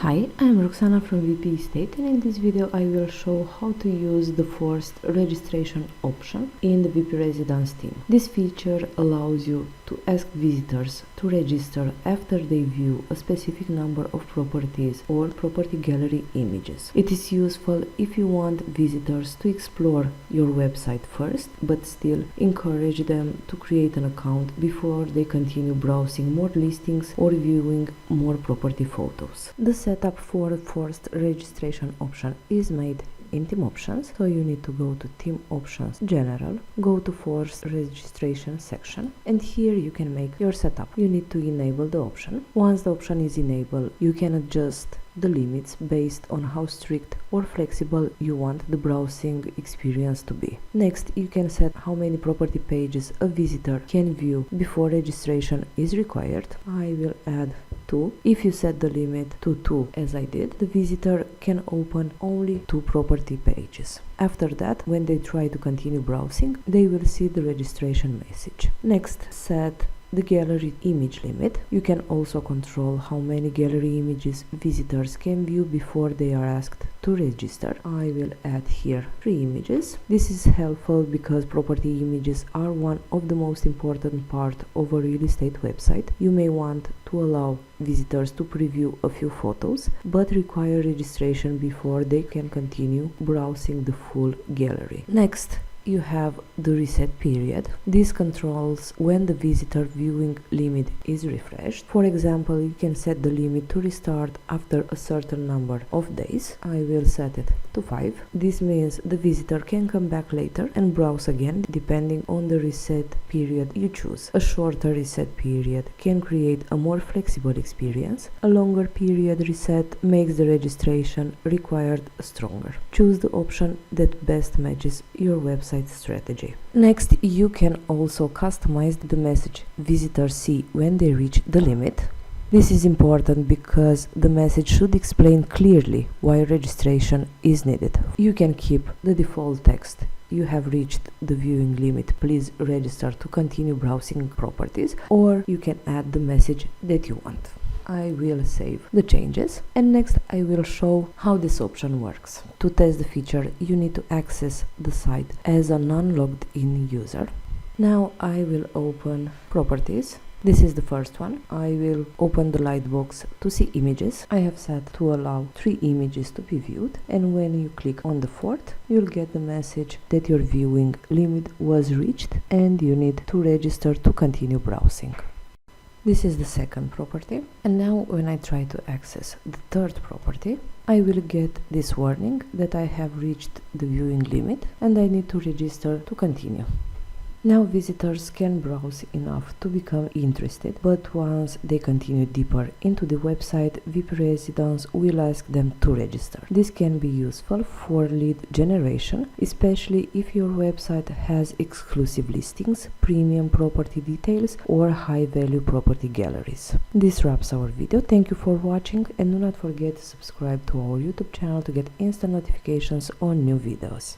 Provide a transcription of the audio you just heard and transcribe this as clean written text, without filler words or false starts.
Hi, I'm Roxana from WP Estate, and in this video I will show how to use the forced registration option in the WPResidence theme. This feature allows you to ask visitors to register after they view a specific number of properties or property gallery images. It is useful if you want visitors to explore your website first, but still encourage them to create an account before they continue browsing more listings or viewing more property photos. The setup for the forced registration option is made in theme options, so you need to go to theme options general, go to forced registration section, and here you can make your setup. You need to enable the option. Once the option is enabled, you can adjust the limits based on how strict or flexible you want the browsing experience to be. Next, you can set how many property pages a visitor can view before registration is required. I will add 2. If you set the limit to 2, as I did, the visitor can open only 2 property pages. After that, when they try to continue browsing, they will see the registration message. Next, set the gallery image limit. You can also control how many gallery images visitors can view before they are asked to register. I will add here 3 images. This is helpful because property images are one of the most important part of a real estate website. You may want to allow visitors to preview a few photos, but require registration before they can continue browsing the full gallery. Next, you have the reset period. This controls when the visitor viewing limit is refreshed. For example, you can set the limit to restart after a certain number of days. I will set it to 5. This means the visitor can come back later and browse again depending on the reset period you choose. A shorter reset period can create a more flexible experience. A longer period reset makes the registration required stronger. Choose the option that best matches your website strategy. Next, you can also customize the message visitors see when they reach the limit. This is important because the message should explain clearly why registration is needed. You can keep the default text: "You have reached the viewing limit, please register to continue browsing properties," or you can add the message that you want. I will save the changes, and next I will show how this option works. To test the feature, you need to access the site as a non-logged in user. Now I will open properties. This is the first one. I will open the lightbox to see images. I have set to allow 3 images to be viewed, and when you click on the 4th, you'll get the message that your viewing limit was reached and you need to register to continue browsing. This is the second property, and now when I try to access the 3rd property, I will get this warning that I have reached the viewing limit and I need to register to continue. Now visitors can browse enough to become interested, but once they continue deeper into the website, WPResidence will ask them to register. This can be useful for lead generation, especially if your website has exclusive listings, premium property details, or high-value property galleries. This wraps our video. Thank you for watching, and do not forget to subscribe to our YouTube channel to get instant notifications on new videos.